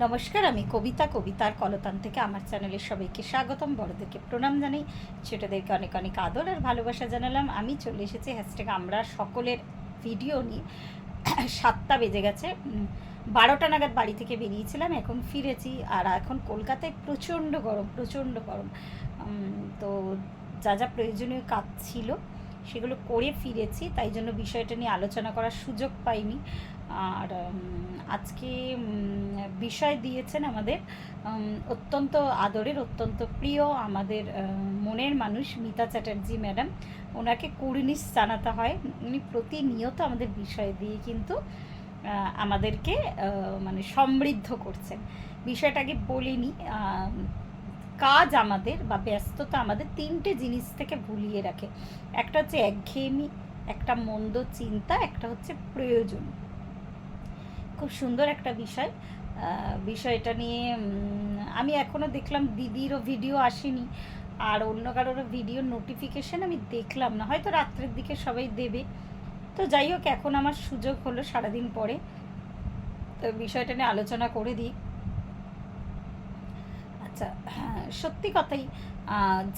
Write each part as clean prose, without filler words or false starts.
নমস্কার, আমি কবিতা। কবিতার কলতান থেকে আমার চ্যানেলের সবাইকে স্বাগতম। বড়দেরকে প্রণাম জানাই, ছোটোদেরকে অনেক অনেক আদর আর ভালোবাসা জানালাম। আমি চলে এসেছি হ্যাশট্যাগ আমরা সকলের ভিডিও নিয়ে। 7টা বেজে গেছে, 12টা নাগাদ বাড়ি থেকে বেরিয়েছিলাম, এখন ফিরেছি। আর এখন কলকাতায় প্রচণ্ড গরম, প্রচণ্ড গরম। তো যা যা প্রয়োজনীয় কাজ ছিল সেগুলো করে ফিরেছি, তাই জন্য বিষয়টা নিয়ে আলোচনা করার সুযোগ পাইনি। আর আজকে বিষয় দিয়েছেন আমাদের অত্যন্ত আদরের, অত্যন্ত প্রিয় আমাদের মনের মানুষ মিতা চ্যাটার্জি ম্যাডাম। ওনাকে কুর্নিশ জানাতে হয়। উনি প্রতিনিয়ত আমাদের বিষয় দিয়ে কিন্তু আমাদেরকে মানে সমৃদ্ধ করছেন। বিষয়টাকে বলিনি। কাজ আমাদের বা ব্যস্ততা আমাদের 3টে জিনিস থেকে ভুলিয়ে রাখে। একটা হচ্ছে একঘেয়েমি, একটা মন্দ চিন্তা, একটা হচ্ছে প্রয়োজন। খুব সুন্দর একটা বিষয়। বিষয়টা নিয়ে আমি এখনও দেখলাম দিদিরও ভিডিও আসেনি, আর অন্য কারোরও ভিডিও নোটিফিকেশান আমি দেখলাম না, হয়তো রাত্রের দিকে সবাই দেবে। তো যাই হোক, এখন আমার সুযোগ হলো সারাদিন পরে, তো বিষয়টা নিয়ে আলোচনা করে দিই। আচ্ছা, হ্যাঁ, সত্যি কথাই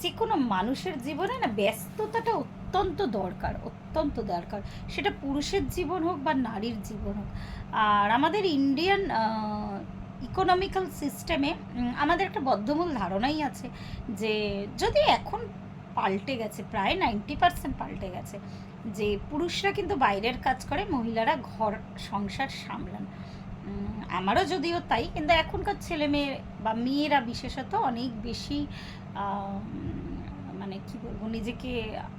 যে কোনো মানুষের জীবনে না ব্যস্ততাটা অত্যন্ত দরকার, অত্যন্ত দরকার। সেটা পুরুষের জীবন হোক বা নারীর জীবন হোক। আর আমাদের ইন্ডিয়ান ইকোনমিক্যাল সিস্টেমে আমাদের একটা বদ্ধমূল ধারণাই আছে যে, যদি এখন পাল্টে গেছে, প্রায় 90% পাল্টে গেছে, যে পুরুষরা কিন্তু বাইরের কাজ করে, মহিলারা ঘর সংসার সামলান। আমারও যদিও তাই, কিন্তু এখনকার ছেলে মেয়ে বা মেয়েরা বিশেষত অনেক বেশি মানে কি বলবো, নিজেকে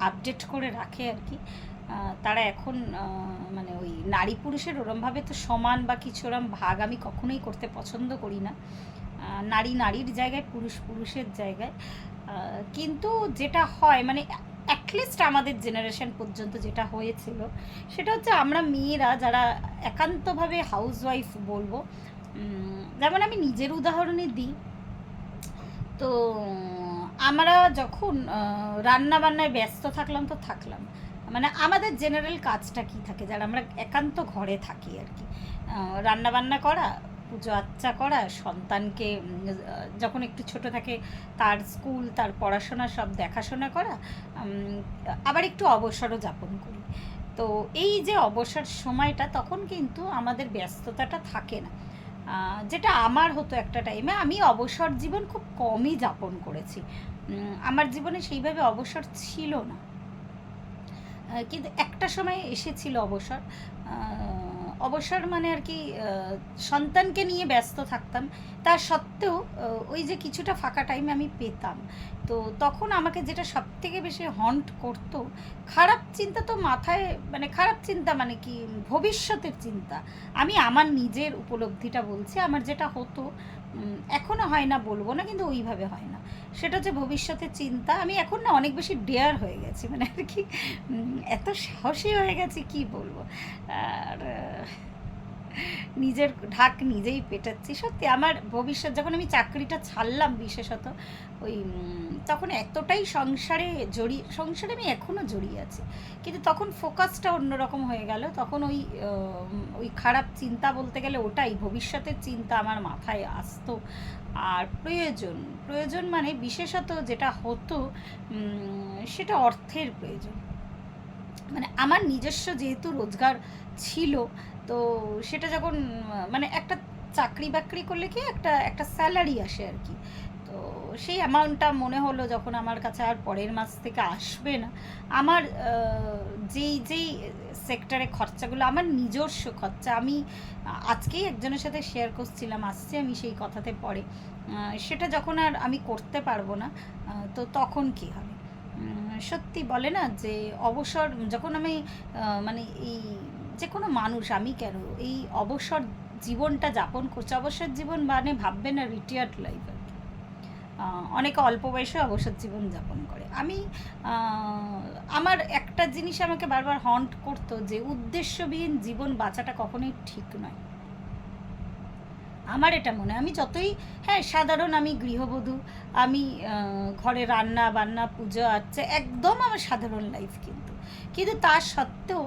আপডেট করে রাখে আর কি। তারা এখন মানে ওই নারী পুরুষের ওরমভাবে তো সমান বা কিছু ওরম ভাগ আমি কখনোই করতে পছন্দ করি না। নারী নারীর জায়গায়, পুরুষ পুরুষের জায়গায়। কিন্তু যেটা হয়, মানে অ্যাটলিস্ট আমাদের জেনারেশন পর্যন্ত যেটা হয়েছিল, সেটা হচ্ছে আমরা মেয়েরা যারা একান্তভাবে হাউসওয়াইফ বলবো, যেমন আমি নিজের উদাহরণে দিই, তো আমরা যখন রান্না বান্নায় ব্যস্ত থাকলাম তো থাকলাম, মানে আমাদের জেনারেল কাজটা কি থাকে, যারা আমরা একান্ত ঘরে থাকি আর কি, রান্না বান্না করা, পুজো আচ্চা করা, সন্তানকে যখন একটু ছোট থাকে তার স্কুল, তার পড়াশোনা সব দেখাশোনা করা, আবার একটু অবসরও যাপন করি। তো এই যে অবসর সময়টা, তখন কিন্তু আমাদের ব্যস্ততাটা থাকে না। যেটা আমার হতো একটা টাইমে, আমি অবসর জীবন খুব কমই যাপন করেছি। আমার জীবনে সেইভাবে অবসর ছিল না, কিন্তু একটা সময় এসেছিল অবসর। অবসর মানে আর কি, সন্তানকে নিয়ে ব্যস্ত থাকতাম, তা সত্ত্বেও ওই যে কিছুটা ফাঁকা টাইম আমি পেতাম। তো তখন আমাকে যেটা সবথেকে বেশি হন্ট করতো, খারাপ চিন্তা তো মাথায়, মানে খারাপ চিন্তা মানে কি, ভবিষ্যতের চিন্তা। আমি আমার নিজের উপলব্ধিটা বলছি, আমার যেটা হতো, এখনও হয় না বলবো না, কিন্তু ওইভাবে হয় না। সেটা হচ্ছে ভবিষ্যতের চিন্তা। আমি এখন না অনেক বেশি ডেয়ার হয়ে গেছি, মানে আর কি এত সাহসী হয়ে গেছি কি বলবো। আর নিজের ঢাক নিজেই পেটাচ্ছি। সত্যি আমার ভবিষ্যৎ, যখন আমি চাকরিটা ছাড়লাম বিশেষত, ওই তখন এতটাই সংসারে আমি এখনও জড়িয়ে আছি, কিন্তু তখন ফোকাসটা অন্যরকম হয়ে গেল। তখন ওই খারাপ চিন্তা বলতে গেলে ওটাই, ভবিষ্যতের চিন্তা আমার মাথায় আসতো। আর প্রয়োজন মানে বিশেষত যেটা হতো, সেটা অর্থের প্রয়োজন। মানে আমার নিজস্ব যেহেতু রোজগার ছিল, তো সেটা যখন মানে একটা চাকরি বাকরি করলে কি একটা একটা স্যালারি আসে আর কি, তো সেই অ্যামাউন্টটা মনে হলো যখন আমার কাছে আর পরের মাস থেকে আসবে না, আমার যেই সেক্টরে খরচাগুলো আমার নিজস্ব খরচা, আমি আজকেই একজনের সাথে শেয়ার করছিলাম, আসছে আমি সেই কথাতে পরে, সেটা যখন আর আমি করতে পারবো না, তো তখন কী হবে। সত্যি বলে না যে অবসর যখন আমি মানে এই যে কোনো মানুষ, আমি কেন এই অবসর জীবনটা যাপন করছি, অবসর জীবন মানে ভাববে না রিটায়ার্ড লাইফ আর কি। অনেকে অল্প বয়সে অবসর জীবন যাপন করে। আমি আমার একটা জিনিস আমাকে বারবার হন্ট করতো, যে উদ্দেশ্যবিহীন জীবন বাঁচাটা কখনোই ঠিক নয়। আমার এটা মনে হয়, আমি যতই, হ্যাঁ সাধারণ, আমি গৃহবধূ, আমি ঘরে রান্না বান্না, পুজো আচ্ছা, একদম আমার সাধারণ লাইফ, কিন্তু তা সত্ত্বেও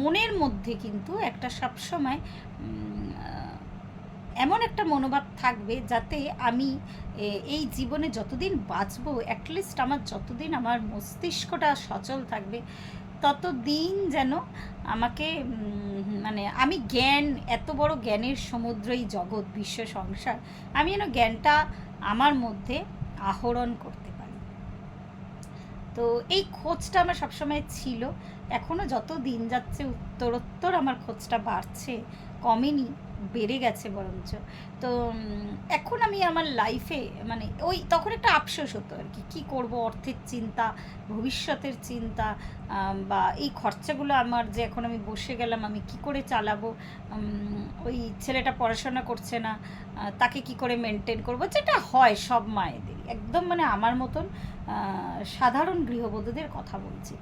মনের মধ্যে কিন্তু একটা সবসময় এমন একটা মনোভাব থাকবে যাতে আমি এই জীবনে যতদিন বাঁচবো, অ্যাটলিস্ট আমার যতদিন আমার মস্তিষ্কটা সচল থাকবে ততদিন যেন আমাকে মানে আমি জ্ঞান, এত বড় জ্ঞানের সমুদ্র, এই জগৎ বিশ্ব সংসার, আমি যেন জ্ঞানটা আমার মধ্যে আহরণ করতে পারি। তো এই খোঁজটা আমার সবসময় ছিল, এখনও যত দিন যাচ্ছে উত্তরোত্তর আমার খোঁজটা বাড়ছে, কমেনি, বেড়ে গেছে বরঞ্চ। তো এখন আমি আমার লাইফে মানে ওই তখন একটা আফসোস হতো আর কি, কী করবো, অর্থের চিন্তা, ভবিষ্যতের চিন্তা, বা এই খরচাগুলো আমার যে এখন আমি বসে গেলাম আমি কি করে চালাবো, ওই ছেলেটা পড়াশোনা করছে না, তাকে কি করে মেনটেন করবো, যেটা হয় সব মায়েদের, একদম মানে আমার মতন সাধারণ গৃহবধূদের কথা বলছি।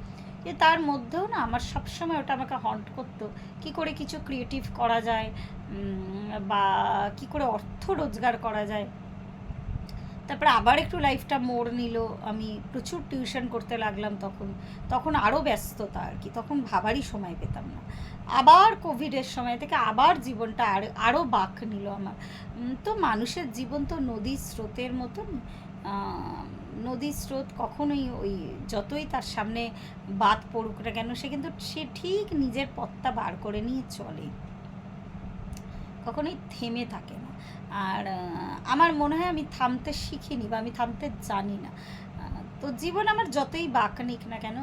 যে তার মধ্যেও না আমার সবসময় ওটা আমাকে হন্ট করতো, কি করে কিছু ক্রিয়েটিভ করা যায়, বা কি করে অর্থ রোজগার করা যায়। তারপরে আবার একটু লাইফটা মোড় নিল, আমি প্রচুর টিউশন করতে লাগলাম, তখন আরও ব্যস্ততা আর কি, তখন ভাবারই সময় পেতাম না। আবার কোভিডের সময় থেকে আবার জীবনটা আরও বাঁক নিল আমার। তো মানুষের জীবন তো নদীর স্রোতের মতন, নদীর স্রোত কখনোই ওই যতই তার সামনে বাদ পড়ুক না কেন, সে ঠিক নিজের পথটা বার করে নিয়ে চলে, কখনোই থেমে থাকে না। আর আমার মনে হয় আমি থামতে শিখিনি বা আমি থামতে জানি না। তো জীবন আমার যতই বাঁক নিক না কেন,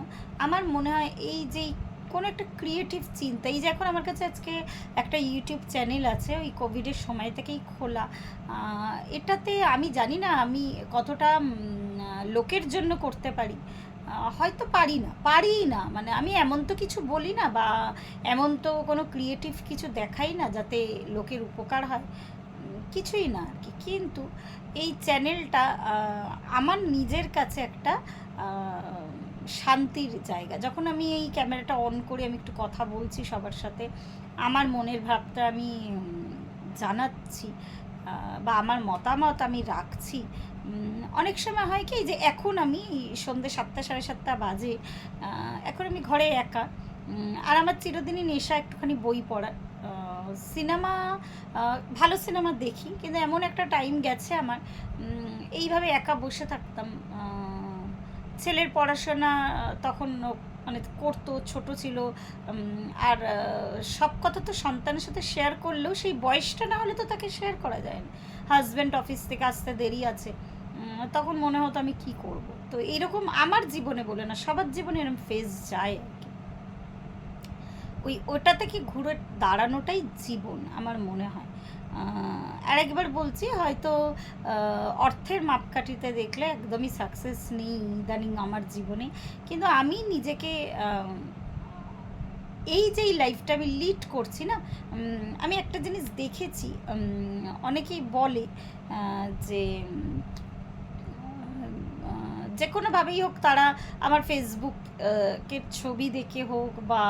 আমার মনে হয় এই যে কোনো একটা ক্রিয়েটিভ চিন্তা, এই যে এখন আমার কাছে আজকে একটা ইউটিউব চ্যানেল আছে, ওই কোভিডের সময় থেকেই খোলা, এটাতে আমি জানি না আমি কতটা লোকের জন্য করতে পারি, হয়তো পারি না, মানে আমি এমন তো কিছু বলি না বা এমন তো কোনো ক্রিয়েটিভ কিছু দেখাই না যাতে লোকের উপকার হয়, কিছুই না আর কি। কিন্তু এই চ্যানেলটা আমার নিজের কাছে একটা শান্তির জায়গা। যখন আমি এই ক্যামেরাটা অন করে আমি একটু কথা বলছি সবার সাথে, আমার মনের ভাবটা আমি জানাচ্ছি, বা আমার মতামত আমি রাখছি, অনেক সময় হয় কি যে এখন আমি সন্ধ্যে 7টা 7:30 বাজে, এখন আমি ঘরে একা, আর আমার চিরদিনই নেশা একটুখানি বই পড়ার। সিনেমা, ভালো সিনেমা দেখি, কিন্তু এমন একটা টাইম গেছে আমার এইভাবে একা বসে থাকতাম। ছেলের পড়াশোনা তখন মানে করতো, ছোট ছিল, আর সব কথা তো সন্তানের সাথে শেয়ার করলেও সেই বয়সটা না হলে তো তাকে শেয়ার করা যায় না। হাজব্যান্ড অফিস থেকে আসতে দেরি আছে, তখন মনে হতো আমি কি করব। তো এইরকম আমার জীবনে বলে না, সবার জীবনে এরকম ফেজ যায় আর কি। ওটা থেকে ঘুরে দাঁড়ানোটাই জীবন আমার মনে হয়। আরেকবার বলছি, হয়তো অর্থের মাপকাঠিতে দেখলে একদমই সাকসেস নেই ইদানিং আমার জীবনে, কিন্তু আমি নিজেকে এই যে লাইফটা আমি লিড করছি না, আমি একটা জিনিস দেখেছি, অনেকেই বলে যে যে কোনোভাবেই হোক তারা আমার ফেসবুকের ছবি দেখে হোক বা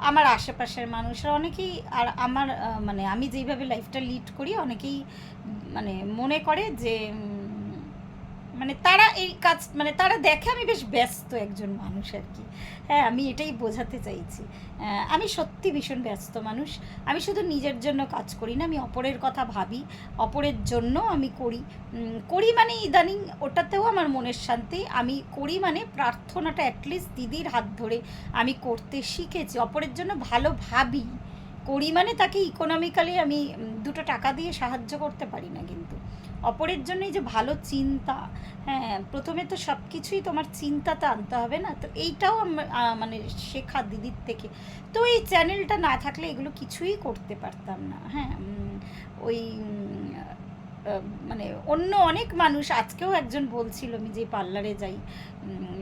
আমার আশেপাশের মানুষরা অনেকেই, আর আমার মানে আমি যেইভাবে লাইফটা লিড করি অনেকেই মানে মনে করে যে মানে তারা এই কাজ মানে তারা দেখে আমি বেশ ব্যস্ত একজন মানুষ আর কি। হ্যাঁ, আমি এটাই বোঝাতে চাইছি, আমি সত্যি ভীষণ ব্যস্ত মানুষ। আমি শুধু নিজের জন্য কাজ করি না, আমি অপরের কথা ভাবি, অপরের জন্য আমি করি মানে ইদানিং ওটাতেও আমার মনের শান্তি। আমি করি মানে প্রার্থনাটা অ্যাটলিস্ট দিদির হাত ধরে আমি করতে শিখেছি, অপরের জন্য ভালো ভাবি। করি মানে তাকে ইকোনমিক্যালি আমি 2 টাকা দিয়ে সাহায্য করতে পারি না, কিন্তু অপরের জন্যই যে ভালো চিন্তা, হ্যাঁ, প্রথমে তো সব কিছুই তোমার চিন্তাতে আনতে হবে না, তো এইটাও মানে শেখা দিদির থেকে। তো এই চ্যানেলটা না থাকলে এগুলো কিছুই করতে পারতাম না। হ্যাঁ, ওই মানে অন্য অনেক মানুষ, আজকেও একজন বলছিল, আমি যে পার্লারে যাই,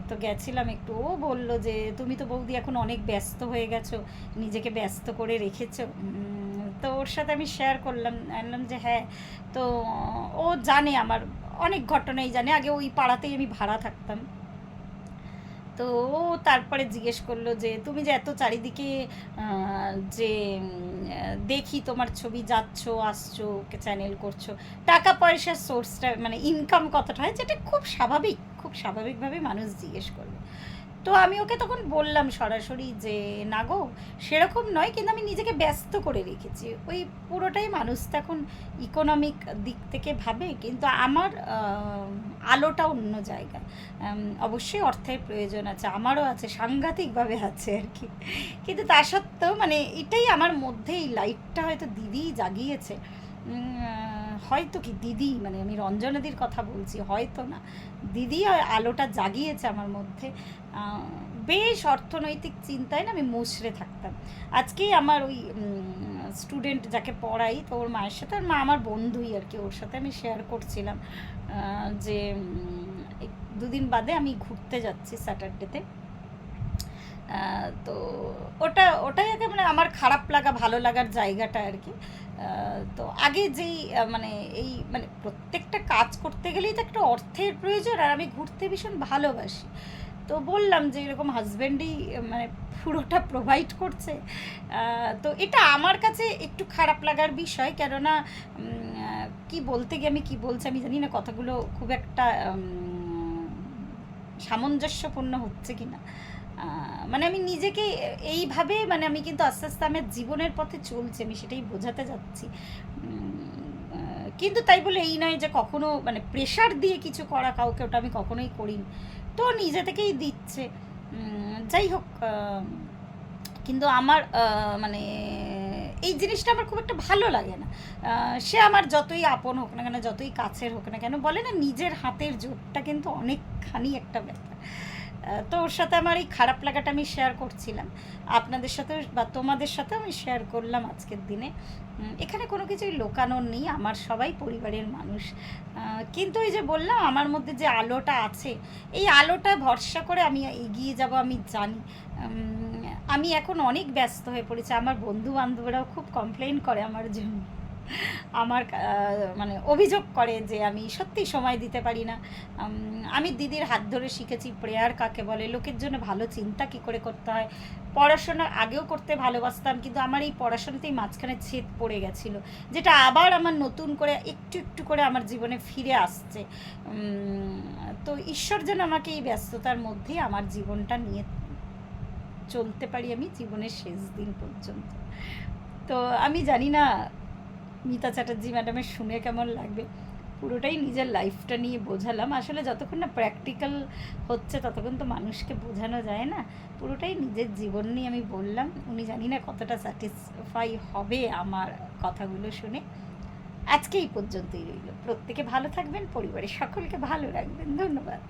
তো গেছিলাম একটু, ও বলল যে তুমি তো বৌদি এখন অনেক ব্যস্ত হয়ে গেছো, নিজেকে ব্যস্ত করে রেখেছো। তো ওর সাথে আমি শেয়ার করলাম যে হ্যাঁ, তো ও জানে আমার অনেক ঘটনাই জানে, আগে ওই পাড়াতেই আমি ভাড়া থাকতাম। তো ও তারপরে জিজ্ঞেস করলো যে তুমি যে এত চারিদিকে যে দেখি তোমার ছবি, যাচ্ছো আসছো, চ্যানেল করছো, টাকা পয়সার সোর্সটা মানে ইনকাম কতটা হয়, যেটা খুব স্বাভাবিকভাবে মানুষ জিজ্ঞেস করবে। তো আমি ওকে তখন বললাম সরাসরি যে না গো, সেরকম নয়, কিন্তু আমি নিজেকে ব্যস্ত করে রেখেছি। ওই পুরোটাই মানুষ তো এখন ইকোনমিক দিক থেকে ভাবে, কিন্তু আমার আলোটা অন্য জায়গায়। অবশ্যই অর্থের প্রয়োজন আছে, আমারও আছে, সাংঘাতিকভাবে আছে আর কি। কিন্তু তা সত্ত্বেও মানে এটাই আমার মধ্যে, এই লাইটটা হয়তো দিদিই জাগিয়েছে। হয়তো কি দিদি, মানে আমি রঞ্জনাদির কথা বলছি, হয়তো না, দিদি আলোটা জাগিয়েছে আমার মধ্যে। বেশ অর্থনৈতিক চিন্তায় না আমি মুচড়ে থাকতাম। আজকেই আমার ওই স্টুডেন্ট যাকে পড়াই, তো ওর মায়ের সাথে, ওর মা আমার বন্ধুই আর কি, ওর সাথে আমি শেয়ার করছিলাম যে দুদিন বাদে আমি ঘুরতে যাচ্ছি স্যাটারডেতে। তো ওটাই আগে মানে আমার খারাপ লাগা ভালো লাগার জায়গাটা আর কি। তো আগে যেই মানে এই মানে প্রত্যেকটা কাজ করতে গেলেই তো একটা অর্থের প্রয়োজন, আর আমি ঘুরতে ভীষণ ভালোবাসি। তো বললাম যে এরকম হাজব্যান্ডই মানে পুরোটা প্রোভাইড করছে। তো এটা আমার কাছে একটু খারাপ লাগার বিষয়, কেননা কি বলতে গিয়ে আমি কি বলছি আমি জানি না, কথাগুলো খুব একটা সামঞ্জস্যপূর্ণ হচ্ছে কি না। মানে আমি নিজেকে এইভাবে, মানে আমি কিন্তু আস্তে আস্তে আমার জীবনের পথে চলছি, আমি সেটাই বোঝাতে যাচ্ছি। কিন্তু তাই বলে এই নয় যে কখনো মানে প্রেশার দিয়ে কিছু করা কাউকে, ওটা আমি কখনোই করিনি। তো নিজে থেকেই দিচ্ছে। যাই হোক, কিন্তু আমার মানে এই জিনিসটা আমার খুব একটা ভালো লাগে না। সে আমার যতই আপন হোক না কেন, যতই কাছের হোক না কেন, বলে না নিজের হাতের জোরটা কিন্তু অনেকখানি একটা ব্যাপার। তো ওর সাথে আমার এই খারাপ লাগাটা আমি শেয়ার করছিলাম, আপনাদের সাথে বা তোমাদের সাথেও আমি শেয়ার করলাম আজকের দিনে। এখানে কোনো কিছুই লুকানোর নেই, আমার সবাই পরিবারের মানুষ। কিন্তু এই যে বললাম আমার মধ্যে যে আলোটা আছে, এই আলোটা ভরসা করে আমি এগিয়ে যাব, আমি জানি। আমি এখন অনেক ব্যস্ত হয়ে পড়েছি, আমার বন্ধু বান্ধবরাও খুব কমপ্লেন করে আমার জন্য, আমার মানে অভিযোগ করে যে আমি সত্যি সময় দিতে পারি না। আমি দিদির হাত ধরে শিখেছি প্রেয়ার কাকে বলে, লোকের জন্য ভালো চিন্তা কী করে করতে হয়। পড়াশোনা আগেও করতে ভালোবাসতাম, কিন্তু আমার এই পড়াশোনাতেই মাঝখানে ছেদ পড়ে গেছিলো, যেটা আবার আমার নতুন করে একটু একটু করে আমার জীবনে ফিরে আসছে। তো ঈশ্বর যেন আমাকে এই ব্যস্ততার মধ্যেই আমার জীবনটা নিয়ে চলতে পারি আমি জীবনের শেষ দিন পর্যন্ত। তো আমি জানি না মিতা চ্যাটার্জি ম্যাডামের শুনে কেমন লাগবে, পুরোটাই নিজের লাইফটা নিয়ে বোঝালাম। আসলে যতক্ষণ না প্র্যাকটিক্যাল হচ্ছে ততক্ষণ তো মানুষকে বোঝানো যায় না, পুরোটাই নিজের জীবন নিয়ে আমি বললাম। উনি জানি না কতটা স্যাটিসফাই হবে আমার কথাগুলো শুনে। আজকে এই পর্যন্তই রইল। প্রত্যেকে ভালো থাকবেন, পরিবারের সকলকে ভালো রাখবেন। ধন্যবাদ।